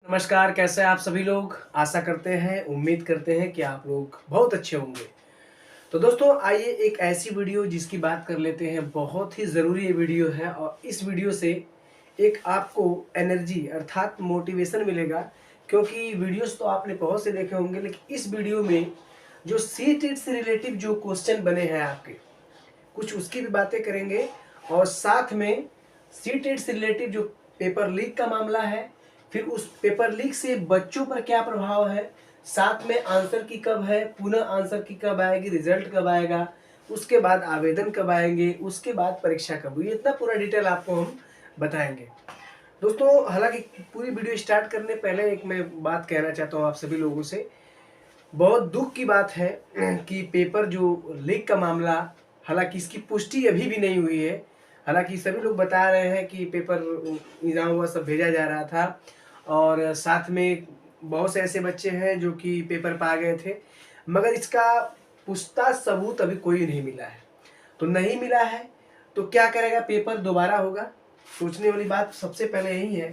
नमस्कार, कैसे हैं आप सभी लोग? आशा करते हैं, उम्मीद करते हैं कि आप लोग बहुत अच्छे होंगे। तो दोस्तों आइए एक ऐसी वीडियो जिसकी बात कर लेते हैं, बहुत ही ज़रूरी ये वीडियो है और इस वीडियो से एक आपको एनर्जी अर्थात मोटिवेशन मिलेगा क्योंकि वीडियोस तो आपने बहुत से देखे होंगे लेकिन इस वीडियो में जो सीटेट से रिलेटिव जो क्वेश्चन बने हैं आपके, कुछ उसकी भी बातें करेंगे और साथ में सीटेट से रिलेटेड जो पेपर लीक का मामला है, फिर उस पेपर लीक से बच्चों पर क्या प्रभाव है, साथ में आंसर की कब है, पुनः आंसर की कब आएगी, रिजल्ट कब आएगा, उसके बाद आवेदन कब आएंगे, उसके बाद परीक्षा कब हुई, इतना पूरा डिटेल आपको हम बताएंगे। दोस्तों हालांकि पूरी वीडियो स्टार्ट करने पहले एक मैं बात कहना चाहता हूँ आप सभी लोगों से। बहुत दुख की बात है कि पेपर जो लीक का मामला, हालांकि इसकी पुष्टि अभी भी नहीं हुई है। हालांकि सभी लोग बता रहे हैं कि पेपर एग्जाम हुआ सब भेजा जा रहा था और साथ में बहुत से ऐसे बच्चे हैं जो कि पेपर पा गए थे, मगर इसका पुख्ता सबूत अभी कोई नहीं मिला है। तो नहीं मिला है तो क्या करेगा, पेपर दोबारा होगा? सोचने वाली बात सबसे पहले यही है।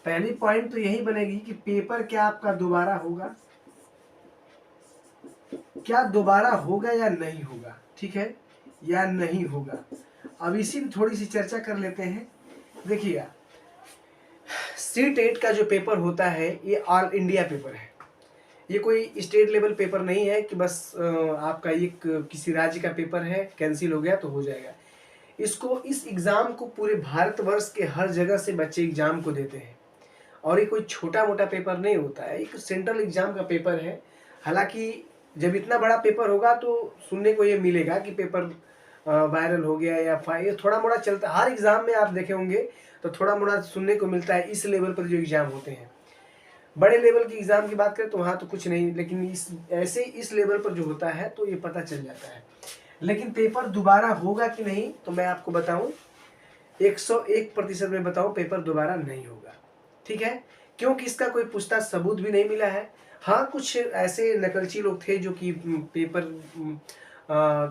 पहली पॉइंट तो यही बनेगी कि पेपर क्या आपका दोबारा होगा, क्या दोबारा होगा या नहीं होगा, ठीक है, या नहीं होगा। अब इसी में थोड़ी सी चर्चा कर लेते हैं। देखिएगा, सी-टेट का जो पेपर होता है ये ऑल इंडिया पेपर है। ये कोई स्टेट लेवल पेपर नहीं है कि बस आपका ये किसी राज्य का पेपर है, कैंसिल हो गया तो हो जाएगा। इस एग्ज़ाम को पूरे भारतवर्ष के हर जगह से बच्चे एग्ज़ाम को देते हैं और ये कोई छोटा मोटा पेपर नहीं होता है, एक सेंट्रल एग्ज़ाम का पेपर है। हालांकि जब इतना बड़ा पेपर होगा तो सुनने को ये मिलेगा कि पेपर वायरल हो गया या ये थोड़ा मोड़ा चलता, हर एग्ज़ाम में आप देखे होंगे तो थोड़ा मोड़ा सुनने को मिलता है। इस लेवल पर जो एग्ज़ाम होते हैं, बड़े लेवल की एग्ज़ाम की बात करें तो वहाँ तो कुछ नहीं, लेकिन इस लेवल पर जो होता है तो ये पता चल जाता है। लेकिन पेपर दोबारा होगा कि नहीं, तो मैं आपको बताऊं 101% में बताऊं, पेपर दोबारा नहीं होगा, ठीक है, क्योंकि इसका कोई पुख्ता सबूत भी नहीं मिला है। हाँ, कुछ ऐसे नकलची लोग थे जो कि पेपर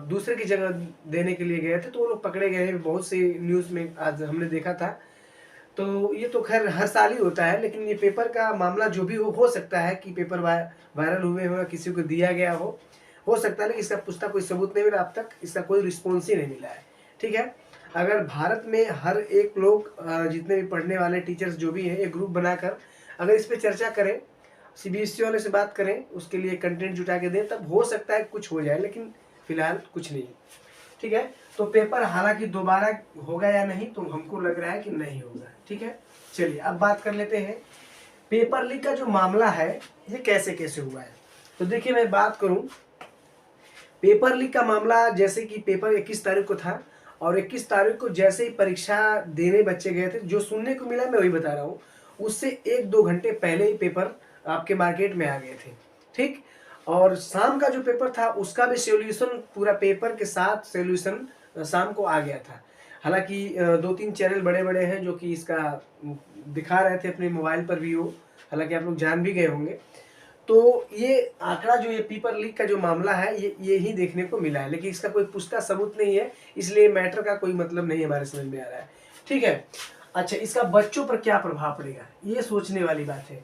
दूसरे की जगह देने के लिए गए थे, तो वो लोग पकड़े गए हैं। बहुत से न्यूज़ में आज हमने देखा था। तो ये तो खैर हर साल ही होता है, लेकिन ये पेपर का मामला जो भी हो सकता है कि पेपर वायरल हुए हो या किसी को दिया गया हो सकता है, लेकिन इसका पुख्ता कोई सबूत नहीं मिला, अब तक इसका कोई रिस्पॉन्स ही नहीं मिला है, ठीक है। अगर भारत में हर एक लोग जितने भी पढ़ने वाले टीचर्स जो भी हैं, एक ग्रुप बनाकर अगर इस पर चर्चा करें, सीबीएसई वाले से बात करें, उसके लिए कंटेंट जुटा के दें, तब हो सकता है कुछ हो जाए, लेकिन फिलहाल कुछ नहीं, ठीक है। तो पेपर हालांकि दोबारा होगा या नहीं, तो हमको लग रहा है कि नहीं होगा, ठीक है। चलिए अब बात कर लेते हैं पेपर लीक का जो मामला है ये कैसे कैसे हुआ है। तो देखिए, मैं बात करूं पेपर लीक का मामला, जैसे कि पेपर 21 तारीख को था और 21 तारीख को जैसे ही परीक्षा देने बच्चे गए थे, जो सुनने को मिला मैं वही बता रहा हूँ, उससे 1-2 घंटे पहले ही पेपर आपके मार्केट में आ गए थे, ठीक। और शाम का जो पेपर था उसका भी सॉल्यूशन, पूरा पेपर के साथ सॉल्यूशन शाम को आ गया था। हालांकि 2-3 चैनल बड़े बड़े हैं जो कि इसका दिखा रहे थे अपने मोबाइल पर भी, वो हालांकि आप लोग जान भी गए होंगे। तो ये आंकड़ा जो ये पेपर लीक का जो मामला है ये ही देखने को मिला है, लेकिन इसका कोई पुख्ता सबूत नहीं है, इसलिए मैटर का कोई मतलब नहीं हमारे समझ में आ रहा है, ठीक है। अच्छा, इसका बच्चों पर क्या प्रभाव पड़ेगा, ये सोचने वाली बात है।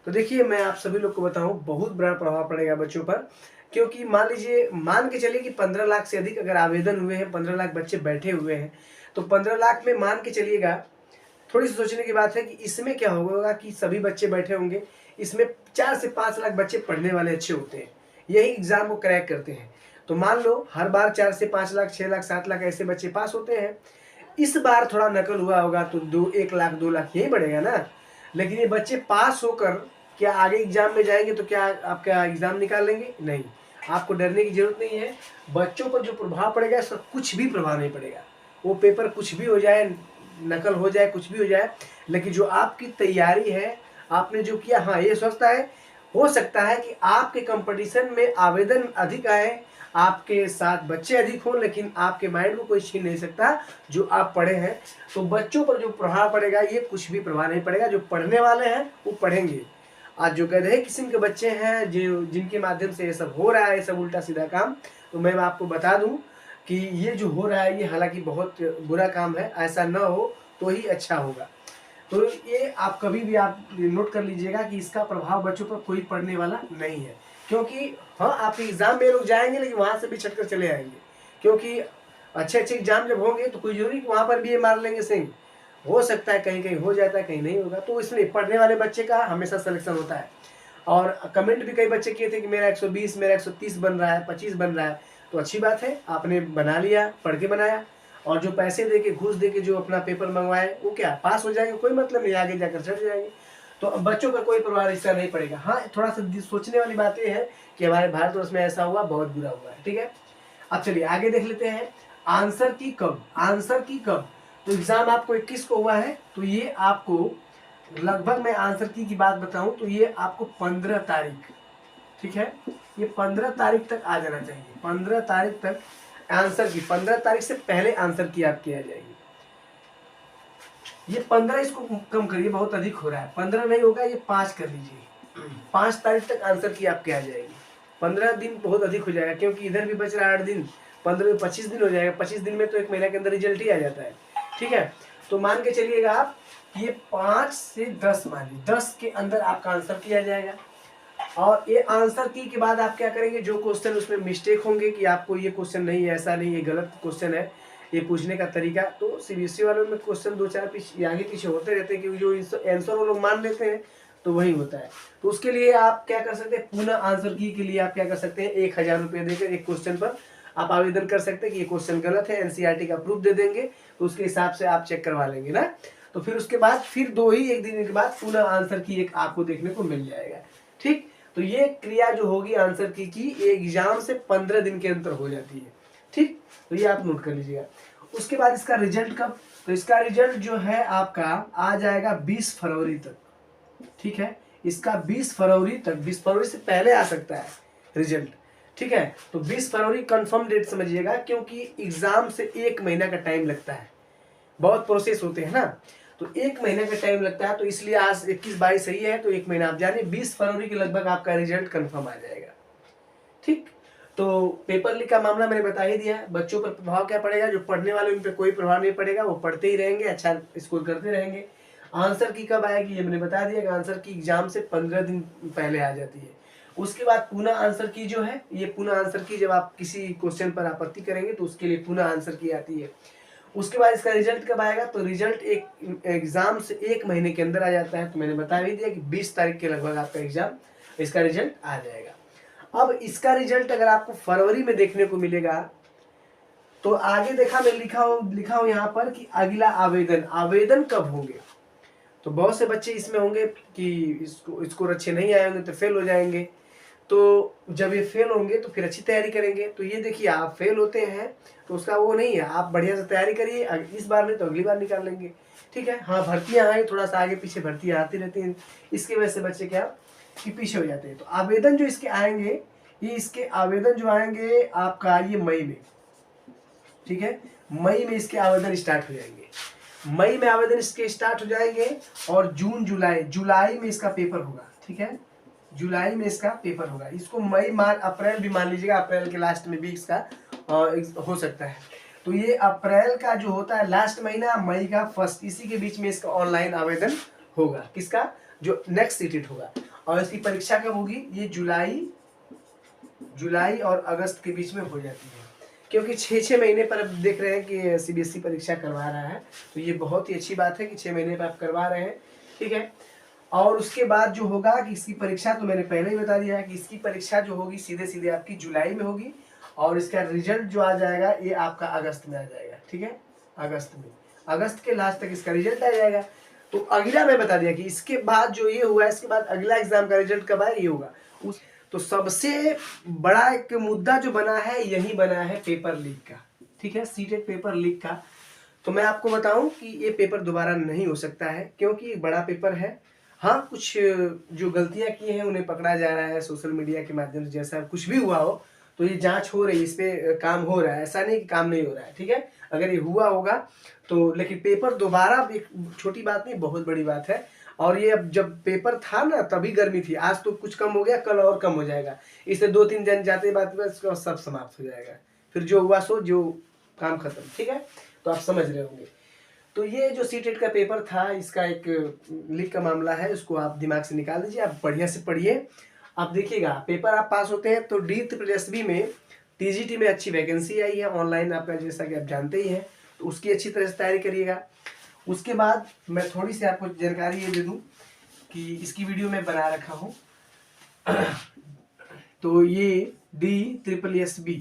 तो देखिए, मैं आप सभी लोग को बताऊं, बहुत बड़ा प्रभाव पड़ेगा बच्चों पर, क्योंकि मान के चलिए कि 15 लाख से अधिक अगर आवेदन हुए हैं, 15 लाख बच्चे बैठे हुए हैं, तो 15 लाख में मान के चलिएगा, थोड़ी सी सोचने की बात है कि इसमें क्या होगा कि सभी बच्चे बैठे होंगे, इसमें 4 से 5 लाख बच्चे पढ़ने वाले अच्छे होते हैं, यही एग्जाम को क्रैक करते हैं। तो मान लो हर बार 4 से 5 लाख, 6 लाख, 7 लाख ऐसे बच्चे पास होते हैं। इस बार थोड़ा नकल हुआ होगा तो 1 लाख 2 लाख यही बढ़ेगा ना। लेकिन ये बच्चे पास होकर क्या आगे एग्जाम में जाएंगे तो क्या आपका एग्जाम निकाल लेंगे? नहीं, आपको डरने की जरूरत नहीं है। बच्चों पर जो प्रभाव पड़ेगा इसका कुछ भी प्रभाव नहीं पड़ेगा। वो पेपर कुछ भी हो जाए, नकल हो जाए, कुछ भी हो जाए, लेकिन जो आपकी तैयारी है, आपने जो किया, हाँ ये सोचता है, हो सकता है कि आपके कंपटीशन में आवेदन अधिक आए, आपके साथ बच्चे अधिक हों, लेकिन आपके माइंड को कोई छीन नहीं सकता जो आप पढ़े हैं। तो बच्चों पर जो प्रभाव पड़ेगा ये कुछ भी प्रभाव नहीं पड़ेगा। जो पढ़ने वाले हैं वो पढ़ेंगे। आज जो गधे किस्म के बच्चे हैं जो जिनके माध्यम से ये सब हो रहा है, ये सब उल्टा सीधा काम, तो मैं आपको बता दूं कि ये जो हो रहा है ये हालांकि बहुत बुरा काम है, ऐसा ना हो तो ही अच्छा होगा। तो ये आप कभी भी आप नोट कर लीजिएगा कि इसका प्रभाव बच्चों पर कोई पड़ने वाला नहीं है, क्योंकि हाँ आप एग्जाम में लोग जाएंगे लेकिन वहां से भी छट कर चले आएंगे, क्योंकि अच्छे अच्छे एग्जाम जब होंगे तो कोई जरूरी वहां पर भी ये मार लेंगे सिंह, हो सकता है कहीं कहीं हो जाता है कहीं नहीं होगा, तो इसलिए पढ़ने वाले बच्चे का हमेशा सिलेक्शन होता है। और कमेंट भी कई बच्चे किए थे कि मेरा 120 मेरा 130 बन रहा है, 25 बन रहा है, तो अच्छी बात है, आपने बना लिया, पढ़ के बनाया, और जो पैसे दे के घूस दे के जो अपना पेपर मंगवाए वो क्या पास हो जाएंगे, कोई मतलब नहीं, आगे जाकर चढ़ जाएंगे। तो अब बच्चों का कोई प्रभाव इसका नहीं पड़ेगा। हाँ थोड़ा सा सोचने वाली बात ये है कि हमारे भारतवर्ष में ऐसा हुआ, बहुत बुरा हुआ है, ठीक है। अब चलिए आगे देख लेते हैं, आंसर की कब, आंसर की कब। तो एग्जाम आपको 21 को हुआ है, तो ये आपको लगभग, मैं आंसर की बात बताऊं तो ये आपको 15 तारीख, ठीक है, ये 15 तारीख तक आ जाना चाहिए, 15 तारीख तक आंसर की, 15 तारीख से पहले आंसर की आपकी आ जाएगी। ये 15, इसको कम करिए, बहुत अधिक हो रहा है, 15 नहीं होगा, ये 5 कर लीजिए, 5 तारीख तक आंसर की आपके आ जाएगी। 15 दिन बहुत अधिक हो जाएगा, क्योंकि इधर भी बच रहा है 8 दिन, 15 में 25 दिन हो जाएगा, 25 दिन में तो 1 महीने के अंदर रिजल्ट ही आ जाता है, ठीक है। तो मान के चलिएगा आप, ये 5 से 10 मानिए, 10 के अंदर आपका आंसर किया जाएगा। और ये आंसर की के बाद आप क्या करेंगे, जो क्वेश्चन उसमें मिस्टेक होंगे कि आपको ये क्वेश्चन नहीं, ऐसा नहीं, ये गलत क्वेश्चन है, ये पूछने का तरीका, तो सीबीएसई वालों में क्वेश्चन 2-4 पीछे आगे पीछे होते रहते हैं, क्योंकि जो आंसर वो लोग मान लेते हैं तो वही होता है। तो उसके लिए आप क्या कर सकते हैं, पुनः आंसर की के लिए आप क्या कर सकते हैं, 1000 रुपये देकर एक क्वेश्चन पर आप आवेदन कर सकते हैं कि ये क्वेश्चन गलत है, एनसीईआरटी का प्रूफ दे देंगे, तो उसके हिसाब से आप चेक करवा लेंगे ना। तो फिर उसके बाद फिर 1 दिन के बाद पुनः आंसर की एक आपको देखने को मिल जाएगा, ठीक। तो ये क्रिया जो होगी आंसर की एग्जाम से 15 दिन के अंदर हो जाती है, ठीक। तो ये आप नोट कर लीजिएगा। उसके बाद इसका रिजल्ट कब, तो इसका रिजल्ट जो है आपका आ जाएगा 20 फरवरी तक, ठीक है। इसका 20 फरवरी तक, 20 फरवरी से पहले आ सकता है रिजल्ट, ठीक है। तो 20 फरवरी कंफर्म डेट समझिएगा, क्योंकि एग्जाम से 1 महीना का टाइम लगता है, बहुत प्रोसेस होते हैं ना, तो 1 महीने का टाइम लगता है, तो इसलिए आज 21-22 सही है, तो 1 महीना आप जानिए, 20 फरवरी के लगभग आपका रिजल्ट कंफर्म आ जाएगा, ठीक। तो पेपर लीक का मामला मैंने बता ही दिया, बच्चों पर प्रभाव क्या पड़ेगा, जो पढ़ने वाले उन पर कोई प्रभाव नहीं पड़ेगा, वो पढ़ते ही रहेंगे, अच्छा स्कोर करते रहेंगे। आंसर की कब आएगी, ये मैंने बता दिया कि आंसर की एग्जाम से 15 दिन पहले आ जाती है। उसके बाद पुनः आंसर की जो है, ये पुनः आंसर की जब आप किसी क्वेश्चन पर आपत्ति करेंगे तो उसके लिए पुनः आंसर की आती है। उसके बाद इसका रिजल्ट कब आएगा, तो रिजल्ट एक एग्जाम से 1 महीने के अंदर आ जाता है, तो मैंने बता भी दिया कि 20 तारीख के लगभग आपका एग्जाम, इसका रिजल्ट आ जाएगा। अब इसका रिजल्ट अगर आपको फरवरी में देखने को मिलेगा, तो आगे देखा मैं लिखा हूं यहाँ पर कि अगला आवेदन, आवेदन कब होंगे। तो बहुत से बच्चे इसमें होंगे कि इसको अच्छे नहीं आए होंगे तो फेल हो जाएंगे, तो जब ये फेल होंगे तो फिर अच्छी तैयारी करेंगे। तो ये देखिए, आप फेल होते हैं तो उसका वो नहीं है, आप बढ़िया से तैयारी करिए, इस बार नहीं तो अगली बार निकाल लेंगे, ठीक है। हाँ भर्तियां आए, थोड़ा सा आगे पीछे भर्तियां आती रहती हैं, इसकी वजह से बच्चे क्या कि पीछे हो जाते हैं। तो आवेदन जो इसके आएंगे, ये इसके आवेदन जो आएंगे आपका ये मई में, ठीक है, मई में इसके आवेदन स्टार्ट हो जाएंगे, मई में आवेदन इसके स्टार्ट हो जाएंगे, और जून जुलाई में इसका पेपर होगा, ठीक है, जुलाई में इसका पेपर होगा। इसको मई अप्रैल भी मान लीजिएगा, अप्रैल के लास्ट में भी इसका हो सकता है। तो ये अप्रैल का जो होता है लास्ट महीना, मई का फर्स्ट, इसी के बीच में इसका ऑनलाइन आवेदन होगा, किसका, जो नेक्स्ट सीटेट होगा। और इसकी परीक्षा कब होगी, ये जुलाई और अगस्त के बीच में हो जाती है, क्योंकि 6 महीने पर अब देख रहे हैं कि सीबीएसई परीक्षा करवा रहा है, तो ये बहुत ही अच्छी बात है कि 6 महीने पर आप करवा रहे हैं, ठीक है। और उसके बाद जो होगा कि इसकी परीक्षा, तो मैंने पहले ही बता दिया है कि इसकी परीक्षा जो होगी सीधे आपकी जुलाई में होगी, और इसका रिजल्ट जो आ जाएगा ये आपका अगस्त में आ जाएगा, ठीक है, अगस्त में, अगस्त के लास्ट तक इसका रिजल्ट आ जाएगा। तो अगला मैं बता दिया कि इसके बाद जो ये हुआ, इसके बाद अगला एग्जाम का रिजल्ट कब आए, ये होगा। तो सबसे बड़ा एक मुद्दा जो बना है, यही बना है पेपर लीक का, ठीक है, सीटेट पेपर लीक का। तो मैं आपको बताऊं कि ये पेपर दोबारा नहीं हो सकता है, क्योंकि एक बड़ा पेपर है। हाँ कुछ जो गलतियां की हैं उन्हें पकड़ा जा रहा है सोशल मीडिया के माध्यम से, जैसा कुछ भी हुआ हो तो ये जांच हो रही है, इस पे काम हो रहा है, ऐसा नहीं कि काम नहीं हो रहा है, ठीक है। अगर ये हुआ होगा तो, लेकिन पेपर दोबारा एक छोटी बात नहीं, बहुत बड़ी बात है। और ये अब जब पेपर था ना तभी गर्मी थी, आज तो कुछ कम हो गया, कल और कम हो जाएगा, इससे 2-3 दिन जाते बात सब समाप्त हो जाएगा, फिर जो हुआ सो, जो काम खत्म, ठीक है। तो आप समझ रहे होंगे। तो ये जो सीटेट का पेपर था, इसका एक लीक का मामला है, उसको आप दिमाग से निकाल दीजिए। आप बढ़िया से पढ़िए। आप देखिएगा पेपर आप पास होते हैं तो DSSB में TGT में अच्छी वैकेंसी आई है ऑनलाइन आपका, जैसा कि आप जानते ही हैं, तो उसकी अच्छी तरह से तैयारी करिएगा। उसके बाद मैं थोड़ी सी आपको जानकारी ये दे दूं कि इसकी वीडियो मैं बना रखा हूँ। तो ये DSSB,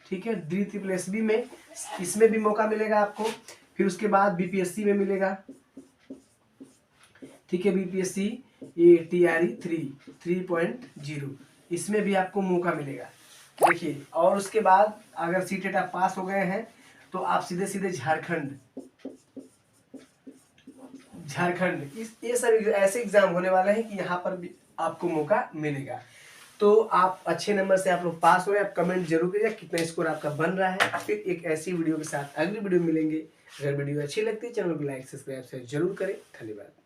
ठीक है, DSSB में इसमें भी मौका मिलेगा आपको। फिर उसके बाद BPSC में मिलेगा, ठीक है, BPSC ये TRE 3.0, इसमें भी आपको मौका मिलेगा। देखिए, और उसके बाद अगर सीटेट आप पास हो गए हैं तो आप सीधे सीधे झारखंड ये सब ऐसे एग्जाम होने वाले हैं कि यहाँ पर भी आपको मौका मिलेगा। तो आप अच्छे नंबर से आप लोग पास हो रहे हैं। आप कमेंट जरूर करिए कितना स्कोर आपका बन रहा है। फिर एक ऐसी वीडियो के साथ अगली वीडियो मिलेंगे। अगर वीडियो अच्छी लगती है चैनल को लाइक सब्सक्राइब जरूर करें। धन्यवाद।